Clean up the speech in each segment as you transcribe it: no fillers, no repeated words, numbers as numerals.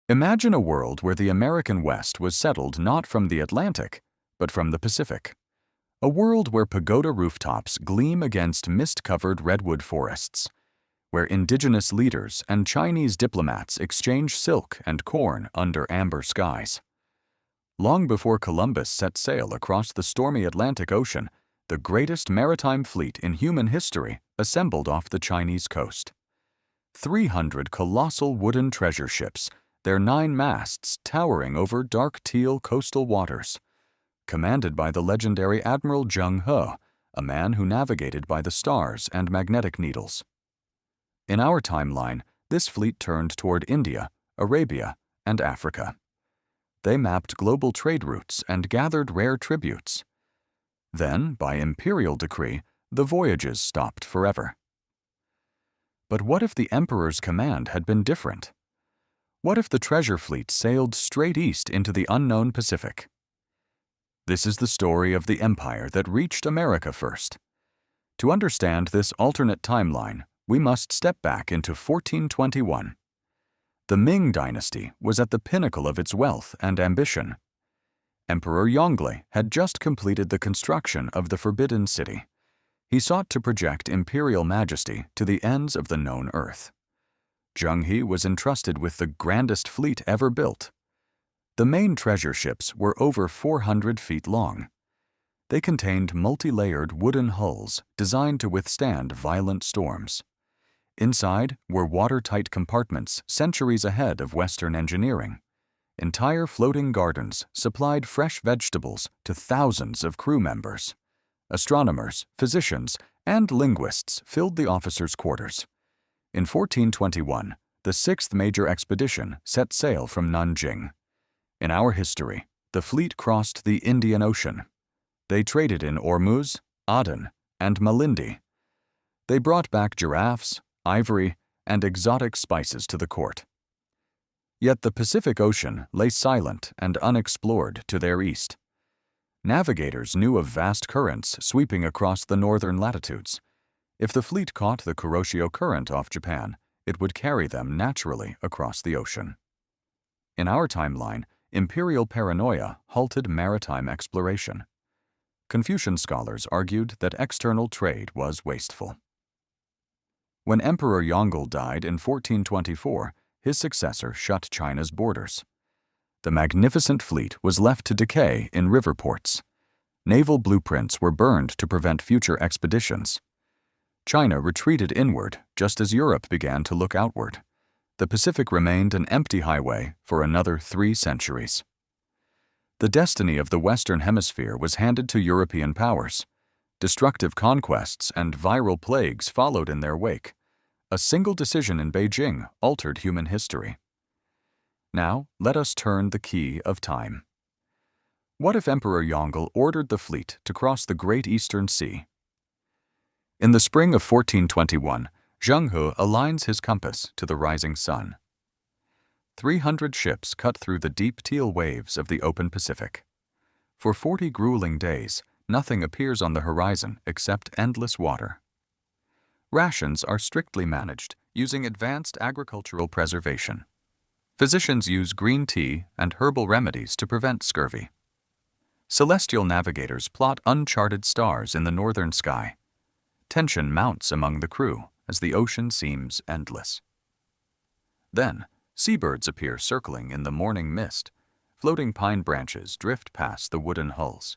Imagine a world where the American West was settled not from the Atlantic, but from the Pacific. A world where pagoda rooftops gleam against mist-covered redwood forests, where indigenous leaders and Chinese diplomats exchange silk and corn under amber skies. Long before Columbus set sail across the stormy Atlantic Ocean, the greatest maritime fleet in human history assembled off the Chinese coast. 300 colossal wooden treasure ships, their 9 masts towering over dark teal coastal waters, commanded by the legendary Admiral Zheng He, a man who navigated by the stars and magnetic needles. In our timeline, this fleet turned toward India, Arabia, and Africa. They mapped global trade routes and gathered rare tributes. Then, by imperial decree, the voyages stopped forever. But what if the emperor's command had been different? What if the treasure fleet sailed straight east into the unknown Pacific? This is the story of the empire that reached America first. To understand this alternate timeline, we must step back into 1421. The Ming Dynasty was at the pinnacle of its wealth and ambition. Emperor Yongle had just completed the construction of the Forbidden City. He sought to project imperial majesty to the ends of the known earth. Zheng He was entrusted with the grandest fleet ever built. The main treasure ships were over 400 feet long. They contained multi-layered wooden hulls designed to withstand violent storms. Inside were watertight compartments centuries ahead of Western engineering. Entire floating gardens supplied fresh vegetables to thousands of crew members. Astronomers, physicians, and linguists filled the officers' quarters. In 1421, the 6th major expedition set sail from Nanjing. In our history, the fleet crossed the Indian Ocean. They traded in Ormuz, Aden, and Malindi. They brought back giraffes, ivory, and exotic spices to the court. Yet the Pacific Ocean lay silent and unexplored to their east. Navigators knew of vast currents sweeping across the northern latitudes. If the fleet caught the Kuroshio Current off Japan, it would carry them naturally across the ocean. In our timeline, imperial paranoia halted maritime exploration. Confucian scholars argued that external trade was wasteful. When Emperor Yongle died in 1424, his successor shut China's borders. The magnificent fleet was left to decay in river ports. Naval blueprints were burned to prevent future expeditions. China retreated inward just as Europe began to look outward. The Pacific remained an empty highway for another 3 centuries. The destiny of the Western Hemisphere was handed to European powers. Destructive conquests and viral plagues followed in their wake. A single decision in Beijing altered human history. Now, let us turn the key of time. What if Emperor Yongle ordered the fleet to cross the Great Eastern Sea? In the spring of 1421, Zheng He aligns his compass to the rising sun. 300 ships cut through the deep teal waves of the open Pacific. For 40 grueling days, nothing appears on the horizon except endless water. Rations are strictly managed using advanced agricultural preservation. Physicians use green tea and herbal remedies to prevent scurvy. Celestial navigators plot uncharted stars in the northern sky. Tension mounts among the crew as the ocean seems endless. Then, seabirds appear circling in the morning mist. Floating pine branches drift past the wooden hulls.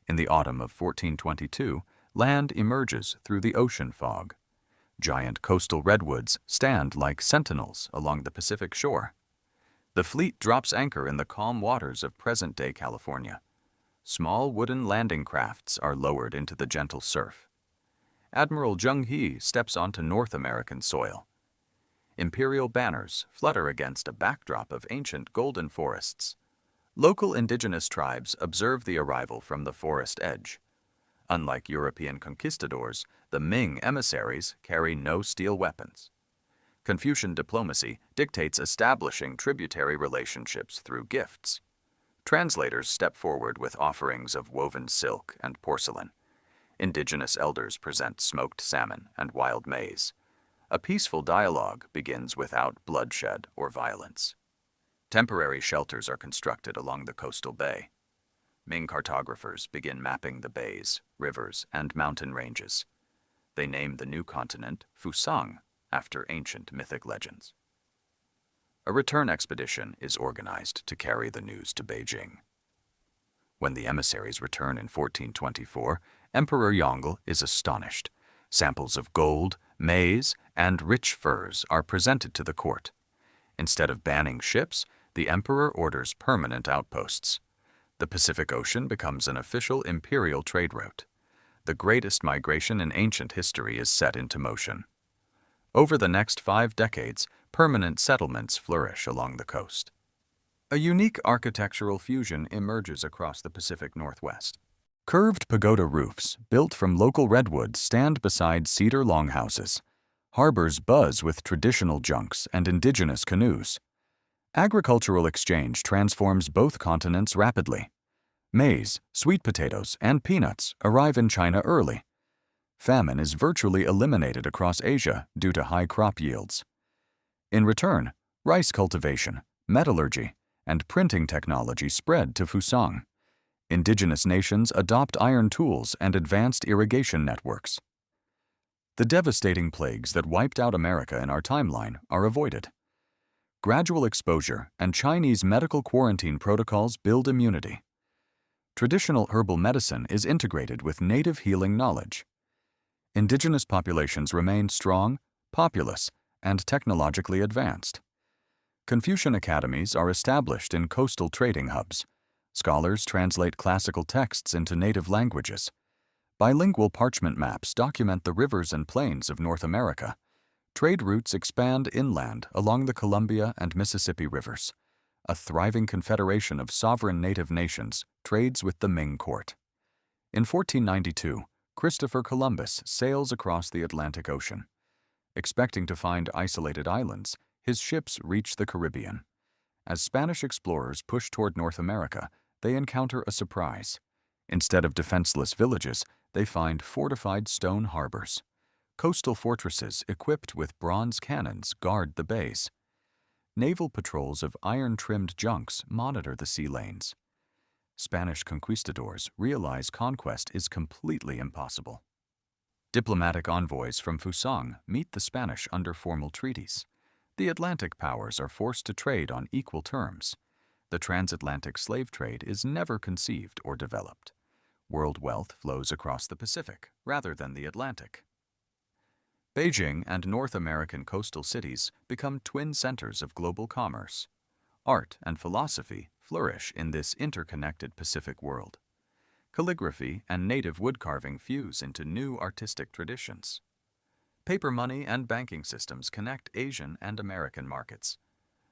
In the autumn of 1422, land emerges through the ocean fog. Giant coastal redwoods stand like sentinels along the Pacific shore. The fleet drops anchor in the calm waters of present-day California. Small wooden landing crafts are lowered into the gentle surf. Admiral Zheng He steps onto North American soil. Imperial banners flutter against a backdrop of ancient golden forests. Local indigenous tribes observe the arrival from the forest edge. Unlike European conquistadors, the Ming emissaries carry no steel weapons. Confucian diplomacy dictates establishing tributary relationships through gifts. Translators step forward with offerings of woven silk and porcelain. Indigenous elders present smoked salmon and wild maize. A peaceful dialogue begins without bloodshed or violence. Temporary shelters are constructed along the coastal bay. Ming cartographers begin mapping the bays, rivers, and mountain ranges. They name the new continent Fusang, after ancient mythic legends. A return expedition is organized to carry the news to Beijing. When the emissaries return in 1424, Emperor Yongle is astonished. Samples of gold, maize, and rich furs are presented to the court. Instead of banning ships, the emperor orders permanent outposts. The Pacific Ocean becomes an official imperial trade route. The greatest migration in ancient history is set into motion. Over the next 5 decades, permanent settlements flourish along the coast. A unique architectural fusion emerges across the Pacific Northwest. Curved pagoda roofs, built from local redwoods, stand beside cedar longhouses. Harbors buzz with traditional junks and indigenous canoes. Agricultural exchange transforms both continents rapidly. Maize, sweet potatoes, and peanuts arrive in China early. Famine is virtually eliminated across Asia due to high crop yields. In return, rice cultivation, metallurgy, and printing technology spread to Fusang. Indigenous nations adopt iron tools and advanced irrigation networks. The devastating plagues that wiped out America in our timeline are avoided. Gradual exposure and Chinese medical quarantine protocols build immunity. Traditional herbal medicine is integrated with native healing knowledge. Indigenous populations remain strong, populous, and technologically advanced. Confucian academies are established in coastal trading hubs. Scholars translate classical texts into native languages. Bilingual parchment maps document the rivers and plains of North America. Trade routes expand inland along the Columbia and Mississippi rivers. A thriving confederation of sovereign native nations trades with the Ming court. In 1492, Christopher Columbus sails across the Atlantic Ocean. Expecting to find isolated islands, his ships reach the Caribbean. As Spanish explorers push toward North America, they encounter a surprise. Instead of defenseless villages, they find fortified stone harbors. Coastal fortresses equipped with bronze cannons guard the bays. Naval patrols of iron-trimmed junks monitor the sea lanes. Spanish conquistadors realize conquest is completely impossible. Diplomatic envoys from Fusang meet the Spanish under formal treaties. The Atlantic powers are forced to trade on equal terms. The transatlantic slave trade is never conceived or developed. World wealth flows across the Pacific rather than the Atlantic. Beijing and North American coastal cities become twin centers of global commerce. Art and philosophy flourish in this interconnected Pacific world. Calligraphy and native woodcarving fuse into new artistic traditions. Paper money and banking systems connect Asian and American markets.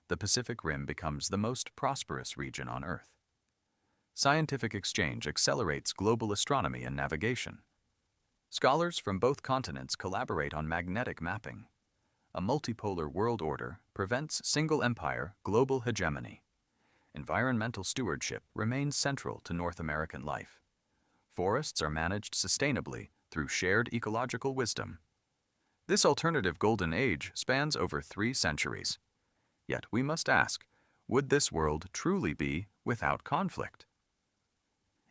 The Pacific Rim becomes the most prosperous region on Earth. Scientific exchange accelerates global astronomy and navigation. Scholars from both continents collaborate on magnetic mapping. A multipolar world order prevents single empire global hegemony. Environmental stewardship remains central to North American life. Forests are managed sustainably through shared ecological wisdom. This alternative golden age spans over 3 centuries. Yet we must ask, would this world truly be without conflict?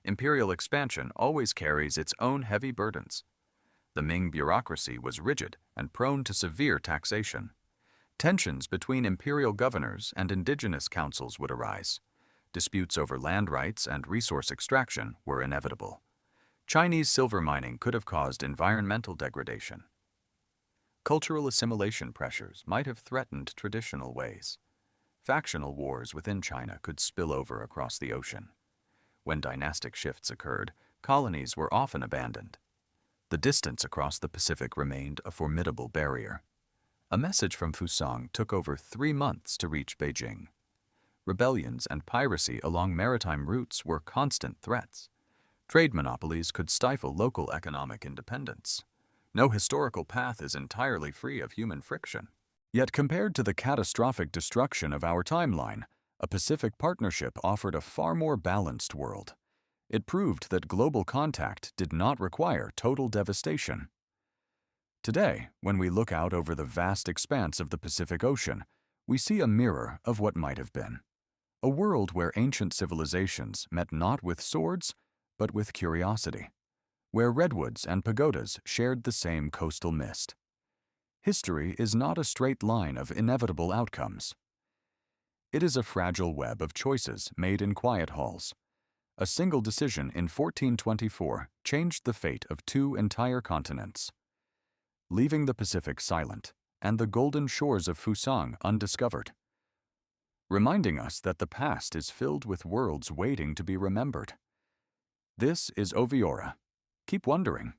Imperial expansion always carries its own heavy burdens. The Ming bureaucracy was rigid and prone to severe taxation. Tensions between imperial governors and indigenous councils would arise. Disputes over land rights and resource extraction were inevitable. Chinese silver mining could have caused environmental degradation. Cultural assimilation pressures might have threatened traditional ways. Factional wars within China could spill over across the ocean. When dynastic shifts occurred, colonies were often abandoned. The distance across the Pacific remained a formidable barrier. A message from Fusang took over 3 months to reach Beijing. Rebellions and piracy along maritime routes were constant threats. Trade monopolies could stifle local economic independence. No historical path is entirely free of human friction. Yet compared to the catastrophic destruction of our timeline, a Pacific partnership offered a far more balanced world. It proved that global contact did not require total devastation. Today, when we look out over the vast expanse of the Pacific Ocean, we see a mirror of what might have been. A world where ancient civilizations met not with swords, but with curiosity, where redwoods and pagodas shared the same coastal mist. History is not a straight line of inevitable outcomes. It is a fragile web of choices made in quiet halls. A single decision in 1424 changed the fate of 2 entire continents, leaving the Pacific silent and the golden shores of Fusang undiscovered, reminding us that the past is filled with worlds waiting to be remembered. This is Oviora. Keep wondering.